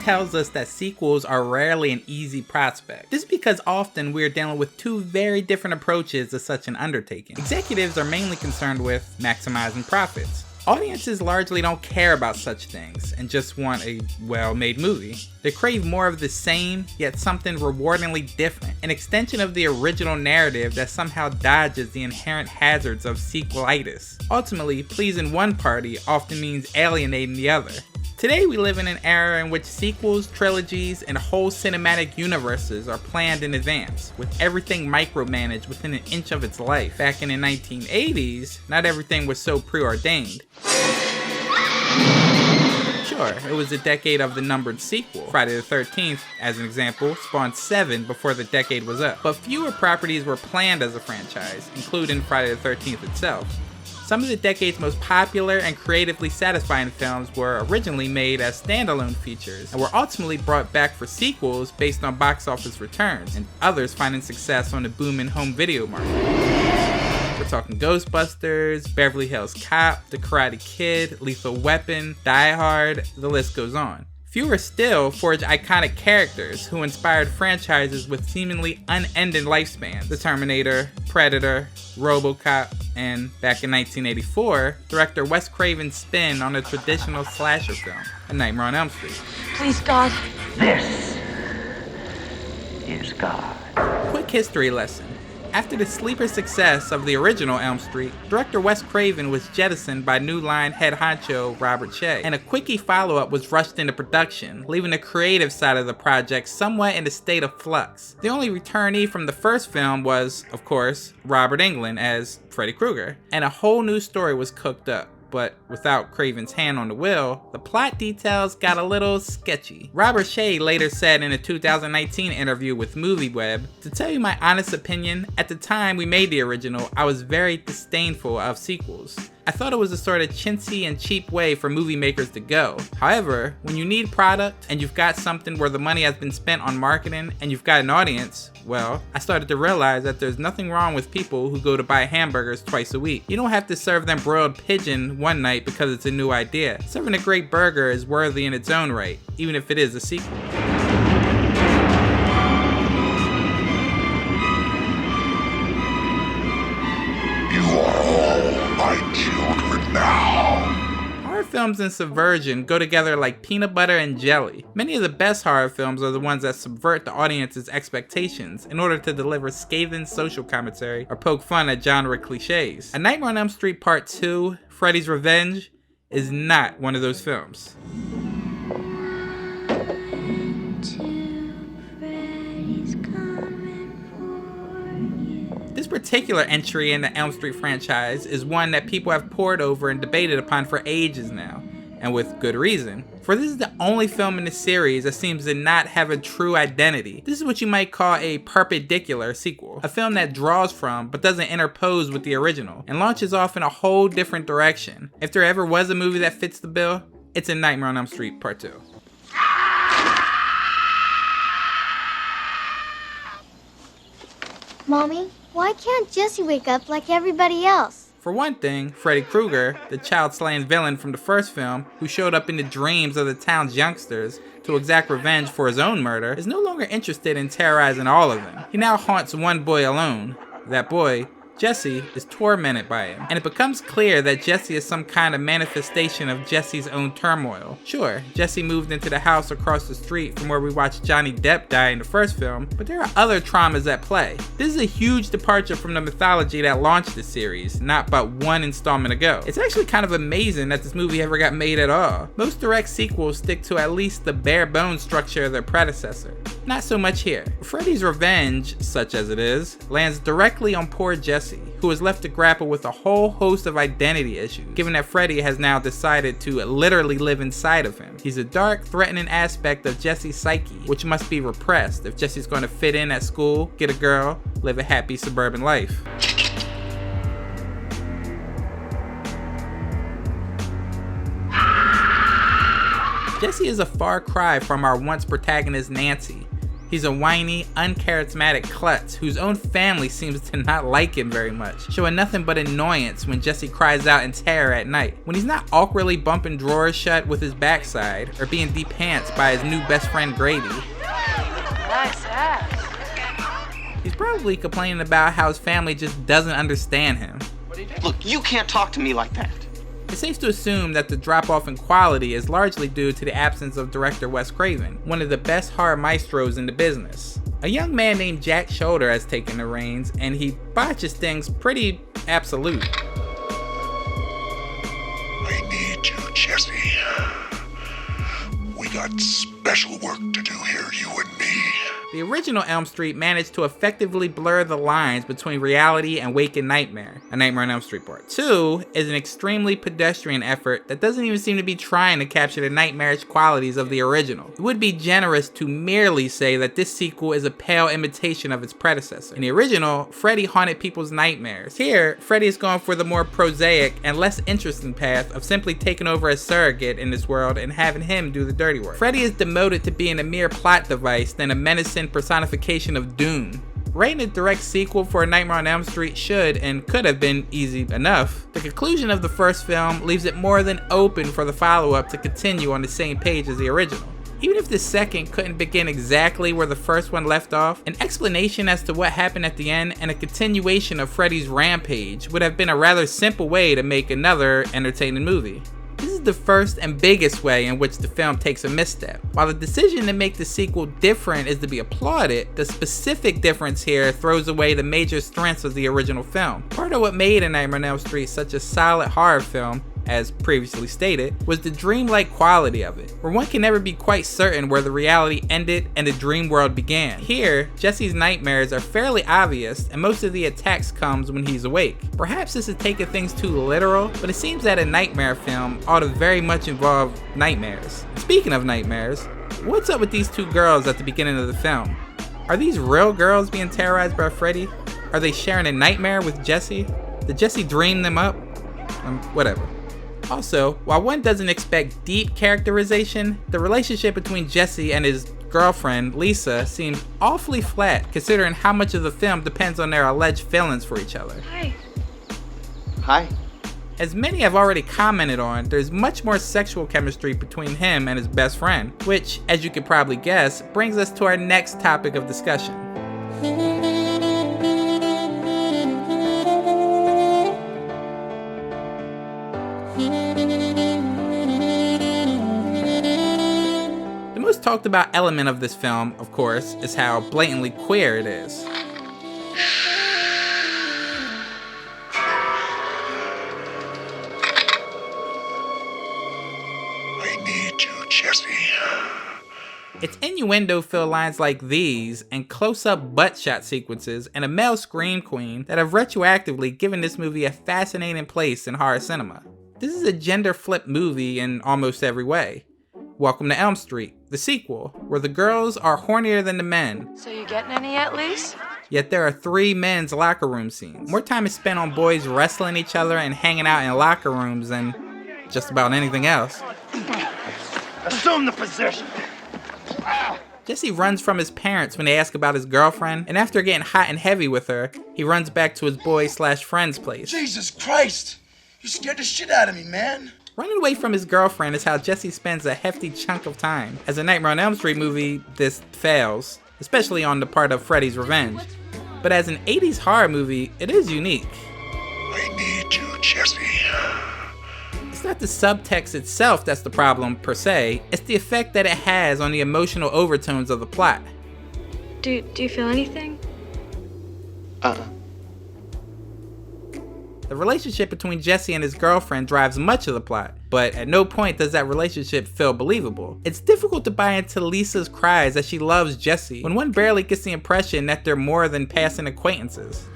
tells us that sequels are rarely an easy prospect. This is because often we are dealing with two very different approaches to such an undertaking. Executives are mainly concerned with maximizing profits. Audiences largely don't care about such things and just want a well-made movie. They crave more of the same, yet something rewardingly different, an extension of the original narrative that somehow dodges the inherent hazards of sequelitis. Ultimately, pleasing one party often means alienating the other. Today we live in an era in which sequels, trilogies, and whole cinematic universes are planned in advance, with everything micromanaged within an inch of its life. Back in the 1980s, not everything was so preordained. Sure, it was a decade of the numbered sequel. Friday the 13th, as an example, spawned 7 before the decade was up. But fewer properties were planned as a franchise, including Friday the 13th itself. Some of the decade's most popular and creatively satisfying films were originally made as standalone features and were ultimately brought back for sequels based on box office returns, and others finding success on the booming home video market. We're talking Ghostbusters, Beverly Hills Cop, The Karate Kid, Lethal Weapon, Die Hard, the list goes on. Fewer still forge iconic characters who inspired franchises with seemingly unending lifespans. The Terminator, Predator, RoboCop, and back in 1984, director Wes Craven's spin on a traditional slasher film, A Nightmare on Elm Street. Please, God. This is God. Quick history lesson. After the sleeper success of the original Elm Street, director Wes Craven was jettisoned by New Line head honcho Robert Shaye, and a quickie follow-up was rushed into production, leaving the creative side of the project somewhat in a state of flux. The only returnee from the first film was, of course, Robert Englund as Freddy Krueger, and a whole new story was cooked up. But without Craven's hand on the wheel, the plot details got a little sketchy. Robert Shaye later said in a 2019 interview with MovieWeb, "To tell you my honest opinion, at the time we made the original, I was very disdainful of sequels. I thought it was a sort of chintzy and cheap way for movie makers to go. However, when you need product and you've got something where the money has been spent on marketing and you've got an audience, well, I started to realize that there's nothing wrong with people who go to buy hamburgers twice a week. You don't have to serve them broiled pigeon one night because it's a new idea. Serving a great burger is worthy in its own right, even if it is a sequel." You are all my children now. Horror films and subversion go together like peanut butter and jelly. Many of the best horror films are the ones that subvert the audience's expectations in order to deliver scathing social commentary or poke fun at genre cliches. A Nightmare on Elm Street Part 2, Freddy's Revenge, is not one of those films. This particular entry in the Elm Street franchise is one that people have pored over and debated upon for ages now, and with good reason. For this is the only film in the series that seems to not have a true identity. This is what you might call a perpendicular sequel, a film that draws from but doesn't interpose with the original, and launches off in a whole different direction. If there ever was a movie that fits the bill, it's A Nightmare on Elm Street Part 2. Mommy, why can't Jesse wake up like everybody else? For one thing, Freddy Krueger, the child-slaying villain from the first film, who showed up in the dreams of the town's youngsters to exact revenge for his own murder, is no longer interested in terrorizing all of them. He now haunts one boy alone. That boy, Jesse, is tormented by him, and it becomes clear that Jesse is some kind of manifestation of Jesse's own turmoil. Sure, Jesse moved into the house across the street from where we watched Johnny Depp die in the first film, but there are other traumas at play. This is a huge departure from the mythology that launched the series, not but one installment ago. It's actually kind of amazing that this movie ever got made at all. Most direct sequels stick to at least the bare bones structure of their predecessor. Not so much here. Freddy's Revenge, such as it is, lands directly on poor Jesse, who is left to grapple with a whole host of identity issues, given that Freddy has now decided to literally live inside of him. He's a dark, threatening aspect of Jesse's psyche, which must be repressed if Jesse's going to fit in at school, get a girl, live a happy suburban life. Jesse is a far cry from our once protagonist Nancy, He's a whiny, uncharismatic klutz whose own family seems to not like him very much, showing nothing but annoyance when Jesse cries out in terror at night. When he's not awkwardly bumping drawers shut with his backside, or being de-pantsed by his new best friend Grady. Nice ass. He's probably complaining about how his family just doesn't understand him. Look, you can't talk to me like that. It's safe to assume that the drop-off in quality is largely due to the absence of director Wes Craven, one of the best horror maestros in the business. A young man named Jack Shoulder has taken the reins, and he botches things pretty absolute. I need you, Jesse. We got special work to do here, you and me. The original Elm Street managed to effectively blur the lines between reality and waking nightmare. A Nightmare on Elm Street Part 2 is an extremely pedestrian effort that doesn't even seem to be trying to capture the nightmarish qualities of the original. It would be generous to merely say that this sequel is a pale imitation of its predecessor. In the original, Freddy haunted people's nightmares. Here, Freddy is going for the more prosaic and less interesting path of simply taking over a surrogate in this world and having him do the dirty work. Freddy is demoted to being a mere plot device than a menacing personification of doom. Writing a direct sequel for A Nightmare on Elm Street should and could have been easy enough. The conclusion of the first film leaves it more than open for the follow-up to continue on the same page as the original. Even if the second couldn't begin exactly where the first one left off, an explanation as to what happened at the end and a continuation of Freddy's rampage would have been a rather simple way to make another entertaining movie. This is the first and biggest way in which the film takes a misstep. While the decision to make the sequel different is to be applauded, the specific difference here throws away the major strengths of the original film. Part of what made A Nightmare on Elm Street such a solid horror film, as previously stated, was the dreamlike quality of it, where one can never be quite certain where the reality ended and the dream world began. Here, Jesse's nightmares are fairly obvious, and most of the attacks comes when he's awake. Perhaps this is taking things too literal, but it seems that a nightmare film ought to very much involve nightmares. Speaking of nightmares, what's up with these two girls at the beginning of the film? Are these real girls being terrorized by Freddy? Are they sharing a nightmare with Jesse? Did Jesse dream them up? Whatever. Also, while one doesn't expect deep characterization, the relationship between Jesse and his girlfriend, Lisa, seems awfully flat considering how much of the film depends on their alleged feelings for each other. Hi. Hi. As many have already commented on, there's much more sexual chemistry between him and his best friend, which, as you could probably guess, brings us to our next topic of discussion. The most talked about element of this film, of course, is how blatantly queer it is. I need you, Jesse. Its innuendo-filled lines like these, and close-up butt shot sequences, and a male scream queen that have retroactively given this movie a fascinating place in horror cinema. This is a gender-flipped movie in almost every way. Welcome to Elm Street, the sequel, where the girls are hornier than the men. So you getting any yet, Lise? Yet there are 3 men's locker room scenes. More time is spent on boys wrestling each other and hanging out in locker rooms than just about anything else. Assume the position. Jesse runs from his parents when they ask about his girlfriend, and after getting hot and heavy with her, he runs back to his boy/friend's place. Jesus Christ! You scared the shit out of me, man. Running away from his girlfriend is how Jesse spends a hefty chunk of time. As a Nightmare on Elm Street movie, this fails, especially on the part of Freddy's revenge. But as an 80s horror movie, it is unique. I need you, Jesse. It's not the subtext itself that's the problem, per se. It's the effect that it has on the emotional overtones of the plot. Do you feel anything? The relationship between Jesse and his girlfriend drives much of the plot, but at no point does that relationship feel believable. It's difficult to buy into Lisa's cries that she loves Jesse, when one barely gets the impression that they're more than passing acquaintances.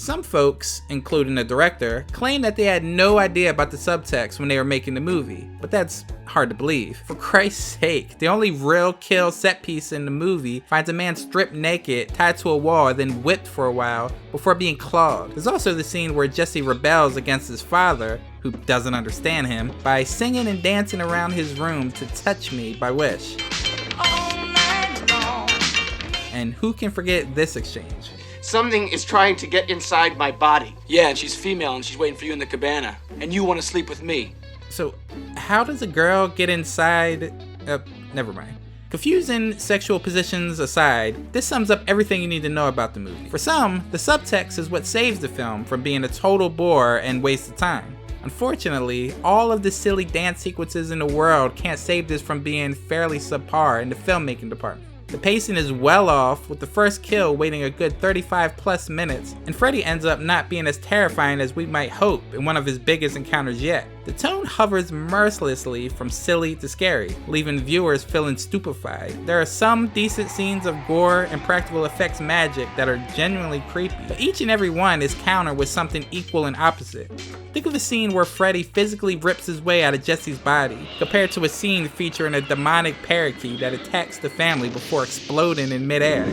Some folks, including the director, claim that they had no idea about the subtext when they were making the movie, but that's hard to believe. For Christ's sake, the only real kill set piece in the movie finds a man stripped naked, tied to a wall, and then whipped for a while before being clawed. There's also the scene where Jesse rebels against his father, who doesn't understand him, by singing and dancing around his room to Touch Me by Wish. And who can forget this exchange? Something is trying to get inside my body. Yeah, and she's female and she's waiting for you in the cabana. And you want to sleep with me. So, how does a girl get inside? Never mind. Confusing sexual positions aside, this sums up everything you need to know about the movie. For some, the subtext is what saves the film from being a total bore and waste of time. Unfortunately, all of the silly dance sequences in the world can't save this from being fairly subpar in the filmmaking department. The pacing is well off, with the first kill waiting a good 35 plus minutes, and Freddy ends up not being as terrifying as we might hope in one of his biggest encounters yet. The tone hovers mercilessly from silly to scary, leaving viewers feeling stupefied. There are some decent scenes of gore and practical effects magic that are genuinely creepy, but each and every one is countered with something equal and opposite. Think of a scene where Freddy physically rips his way out of Jesse's body, compared to a scene featuring a demonic parakeet that attacks the family before exploding in midair.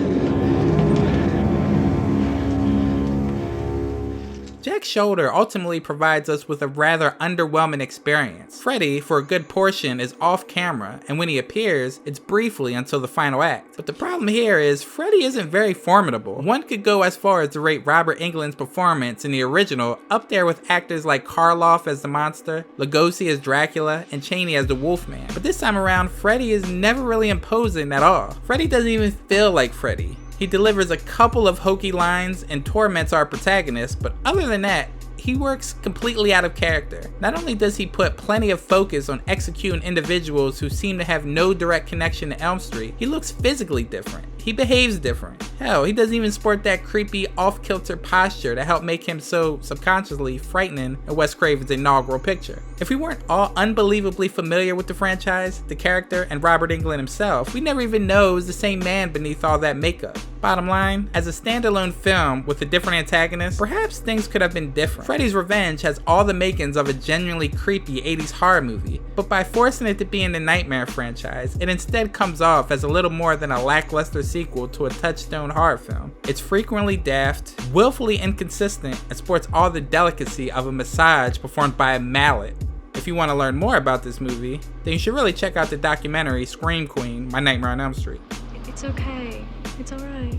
Jack's shoulder ultimately provides us with a rather underwhelming experience. Freddy, for a good portion, is off camera, and when he appears, it's briefly until the final act. But the problem here is, Freddy isn't very formidable. One could go as far as to rate Robert Englund's performance in the original up there with actors like Karloff as the monster, Lugosi as Dracula, and Chaney as the Wolfman. But this time around, Freddy is never really imposing at all. Freddy doesn't even feel like Freddy. He delivers a couple of hokey lines and torments our protagonist, but other than that, he works completely out of character. Not only does he put plenty of focus on executing individuals who seem to have no direct connection to Elm Street, he looks physically different. He behaves different. Hell, he doesn't even sport that creepy off-kilter posture to help make him so subconsciously frightening in Wes Craven's inaugural picture. If we weren't all unbelievably familiar with the franchise, the character, and Robert Englund himself, we never even know it was the same man beneath all that makeup. Bottom line, as a standalone film with a different antagonist, perhaps things could have been different. Freddy's Revenge has all the makings of a genuinely creepy 80s horror movie, but by forcing it to be in the Nightmare franchise, it instead comes off as a little more than a lackluster sequel to a touchstone horror film. It's frequently daft, willfully inconsistent, and sports all the delicacy of a massage performed by a mallet. If you want to learn more about this movie, then you should really check out the documentary Scream Queen, My Nightmare on Elm Street. It's okay. It's alright.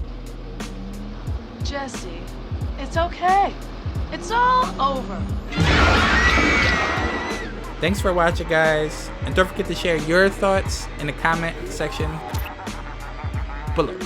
Jesse, it's okay. It's all over. Thanks for watching, guys, and don't forget to share your thoughts in the comment section below.